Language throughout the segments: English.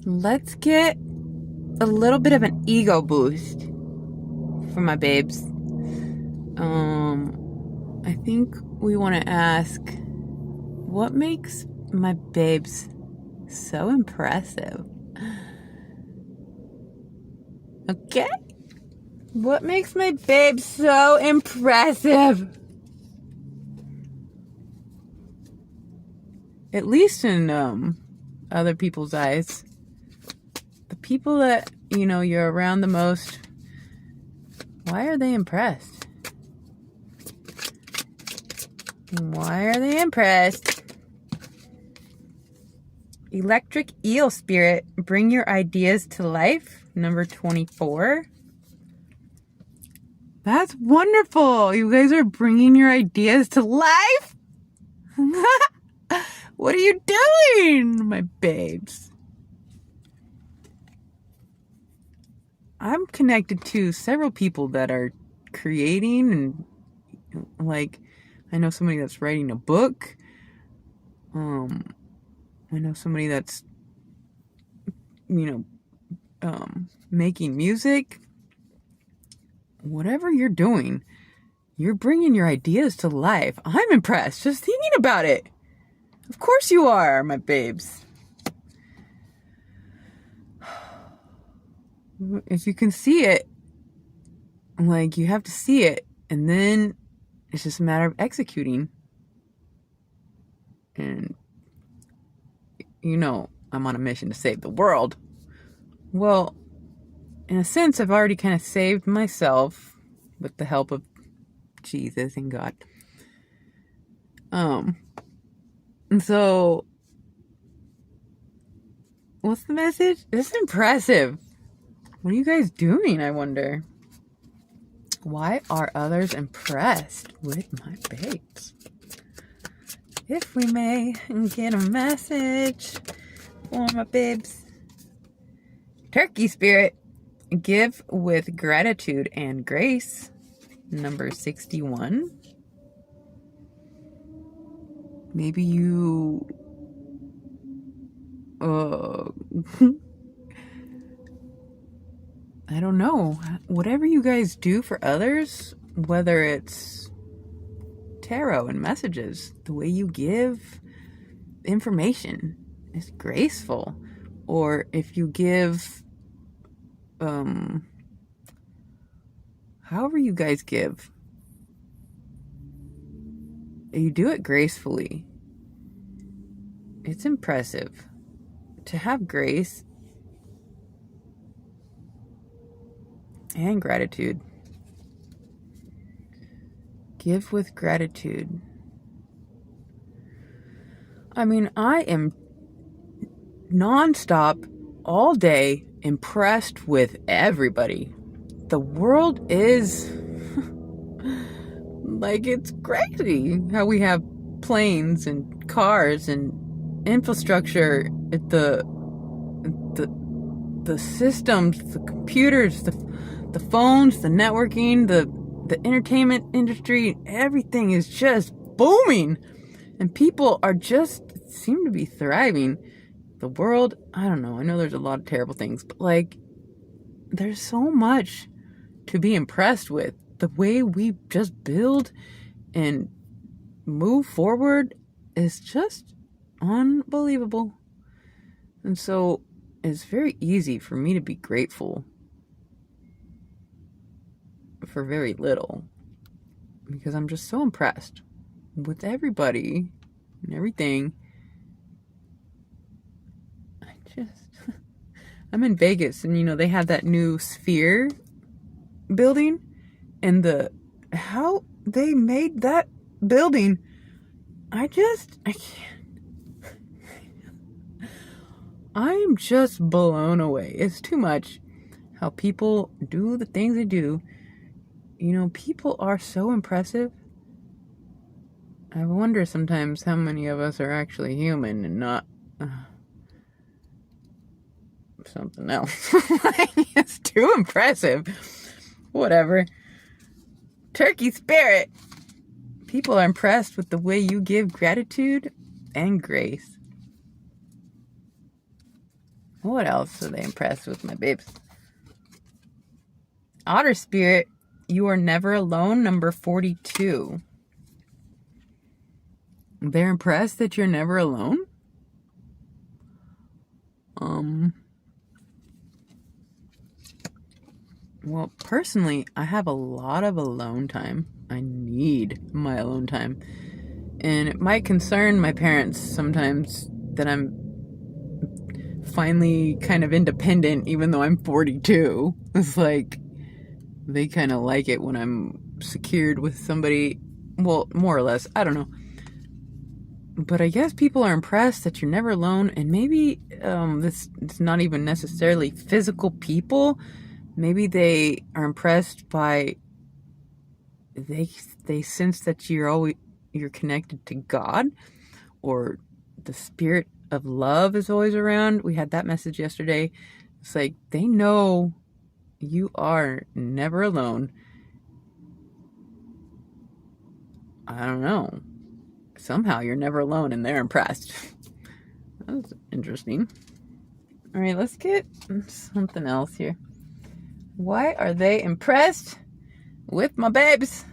let's get a little bit of an ego boost for my babes. I think we want to ask, what makes my babes so impressive? Okay? What makes my babes so impressive? At least in other people's eyes. The people that, you're around the most, why are they impressed? Why are they impressed? Electric eel spirit, bring your ideas to life. Number 24. That's wonderful. You guys are bringing your ideas to life. What are you doing, my babes? I'm connected to several people that are creating, and I know somebody that's writing a book. I know somebody that's making music. Whatever you're doing, you're bringing your ideas to life. I'm impressed just thinking about it. Of course you are, my babes. If you can see it, you have to see it, and then it's just a matter of executing. And I'm on a mission to save the world. Well, in a sense, I've already kind of saved myself with the help of Jesus and God. And so, what's the message? It's impressive. What are you guys doing, I wonder? Why are others impressed with my babes? If we may get a message for my babes. Turkey spirit, give with gratitude and grace. Number 61. Maybe you I don't know. Whatever you guys do for others, whether it's tarot and messages, the way you give information is graceful. Or if you give, however you guys give, you do it gracefully. It's impressive to have grace and gratitude. Give with gratitude. I mean, I am nonstop, all day, impressed with everybody. The world is it's crazy how we have planes and cars and infrastructure, the systems, the computers, the phones, the networking, the entertainment industry. Everything is just booming, and people are just seem to be thriving. The world, I don't know. I know there's a lot of terrible things, but there's so much to be impressed with. The way we just build and move forward is just unbelievable. And so it's very easy for me to be grateful for very little, because I'm just so impressed with everybody and everything. I'm in Vegas, and they have that new Sphere building, and how they made that building, I can't. I'm just blown away. It's too much how people do the things they do. People are so impressive. I wonder sometimes how many of us are actually human and not something else. It's too impressive. Whatever. Turkey spirit. People are impressed with the way you give gratitude and grace. What else are they impressed with, my babes? Otter Spirit, you are never alone, number 42. They're impressed that you're never alone? Well, personally, I have a lot of alone time. I need my alone time. And it might concern my parents sometimes that I'm finally kind of independent, even though I'm 42. It's like, they kind of like it when I'm secured with somebody. Well, more or less. I don't know. But I guess people are impressed that you're never alone. And maybe it's not even necessarily physical people. Maybe they are impressed by... They sense that you're connected to God, or the spirit of love is always around. We had that message yesterday. It's like they know you are never alone. I don't know. Somehow you're never alone and they're impressed. That's interesting. All right, let's get something else here. Why are they impressed with my babes?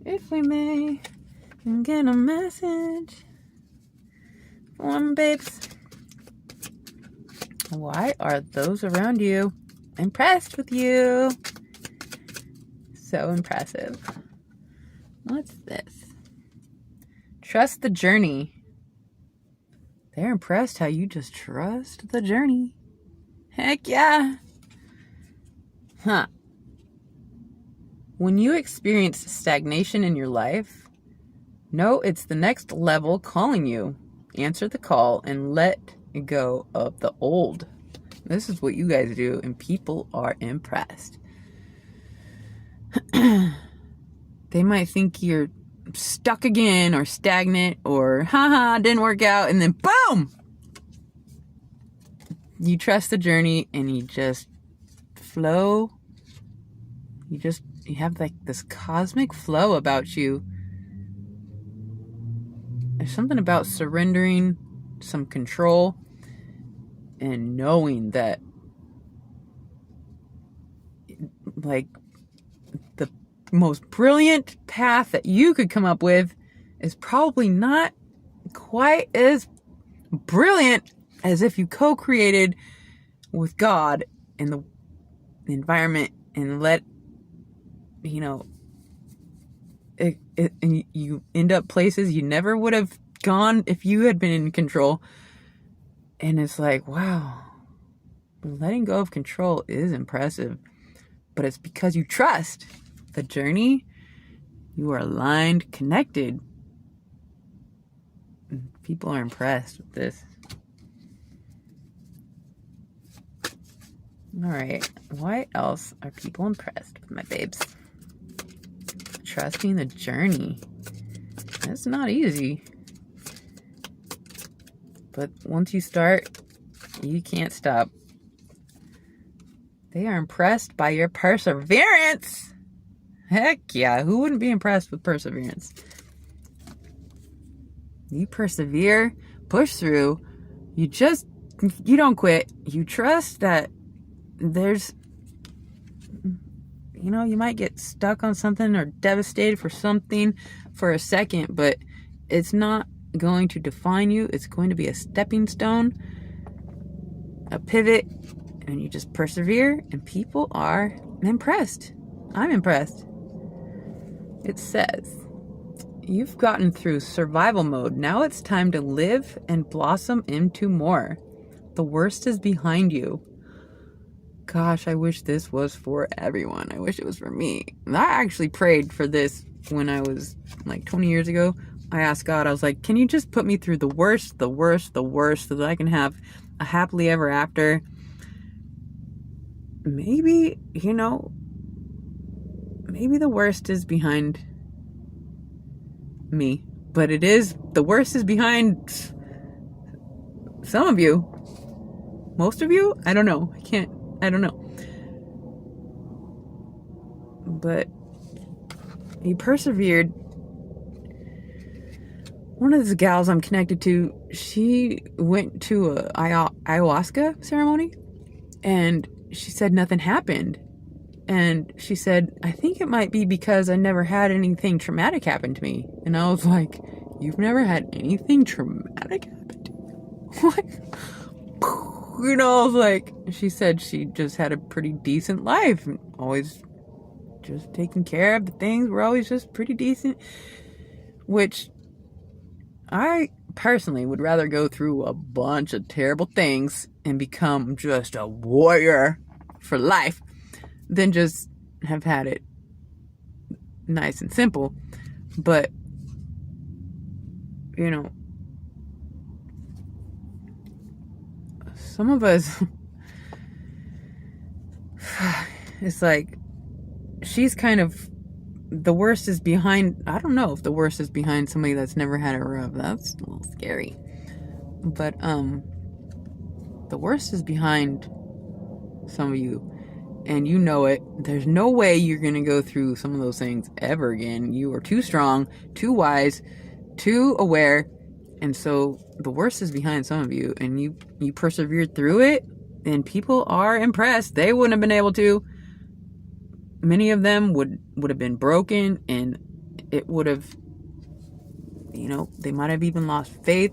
If we may get a message from my babes. Why are those around you impressed with you? So impressive. What's this? Trust the journey. They're impressed how you just trust the journey. Heck yeah. Huh. When you experience stagnation in your life, know it's the next level calling you. Answer the call and let go of the old. This is what you guys do, and people are impressed. They might think you're stuck again or stagnant or haha, didn't work out, and then boom! You trust the journey and you just flow. You have like this cosmic flow about you. There's something about surrendering some control and knowing that, like, the most brilliant path that you could come up with is probably not quite as brilliant as if you co-created with God in the environment and let, and you end up places you never would have gone if you had been in control. And it's like, wow, letting go of control is impressive, but it's because you trust the journey. You are aligned, connected. People are impressed with this. All right, why else are people impressed with my babes? Trusting the journey. That's not easy. But once you start, you can't stop. They are impressed by your perseverance. Heck yeah, who wouldn't be impressed with perseverance? You persevere, push through. You don't quit. You trust that there's, you might get stuck on something or devastated for something for a second, but it's not going to define you. It's going to be a stepping stone, a pivot, and you just persevere, and people are impressed. I'm impressed. It says, you've gotten through survival mode. Now it's time to live and blossom into more. The worst is behind you. Gosh, I wish this was for everyone. I wish it was for me. I actually prayed for this when I was like 20 years ago. I asked God, I was like, can you just put me through the worst, so that I can have a happily ever after? Maybe, maybe the worst is behind me. But the worst is behind some of you. Most of you? I don't know. I don't know. But you persevered one of the gals I'm connected to, she went to a ayahuasca ceremony, and she said nothing happened. And she said, I think it might be because I never had anything traumatic happen to me. And I was like, you've never had anything traumatic happen to you? Like, you know, I was like, she said she just had a pretty decent life. And always just taking care of the things were always just pretty decent. Which I personally would rather go through a bunch of terrible things and become just a warrior for life than just have had it nice and simple. But, you know, some of us, it's like, she's kind of, the worst is behind. I don't know if the worst is behind somebody that's never had a rub. That's a little scary. But, the worst is behind some of you. And you know it. There's no way you're going to go through some of those things ever again. You are too strong, too wise, too aware. And so the worst is behind some of you. And you persevered through it. And people are impressed. They wouldn't have been able to. Many of them would have been broken. And it would have, you know, they might have even lost faith.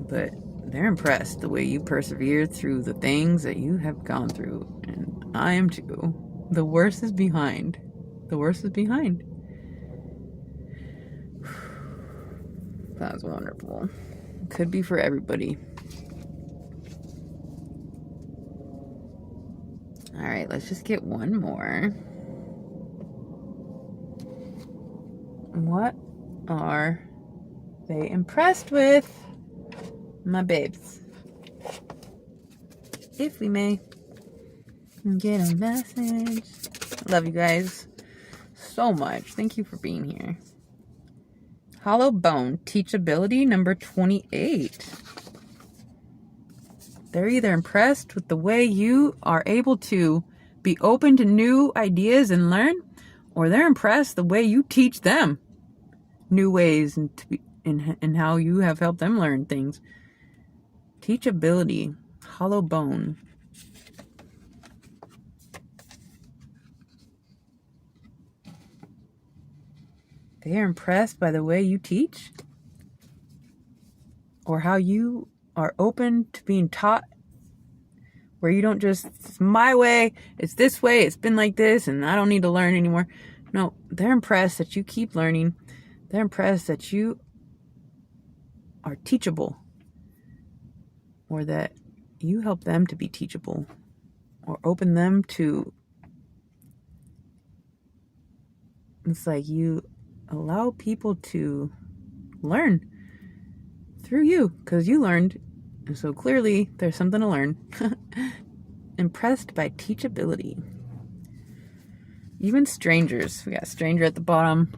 But they're impressed the way you persevered through the things that you have gone through. And I am too. The worst is behind. The worst is behind. That was wonderful. Could be for everybody. All right, let's just get one more. What are they impressed with? My babes. If we may get a message. Love you guys so much. Thank you for being here. Hollow Bone Teachability number 28. They're either impressed with the way you are able to be open to new ideas and learn, or they're impressed the way you teach them new ways and how you have helped them learn things. Teachability, Hollow Bone. They are impressed by the way you teach, or how you are open to being taught, where you don't just, it's my way, it's this way, it's been like this, and I don't need to learn anymore. No, they're impressed that you keep learning. They're impressed that you are teachable, or that you help them to be teachable, or open them to, it's like you allow people to learn through you, because you learned, and so clearly there's something to learn. Impressed by teachability. Even strangers, we got stranger at the bottom.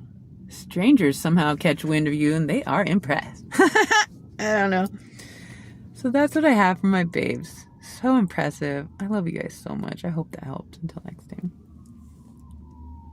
Strangers somehow catch wind of you and they are impressed. I don't know. So that's what I have for my babes. So impressive. I love you guys so much. I hope that helped. Until next time.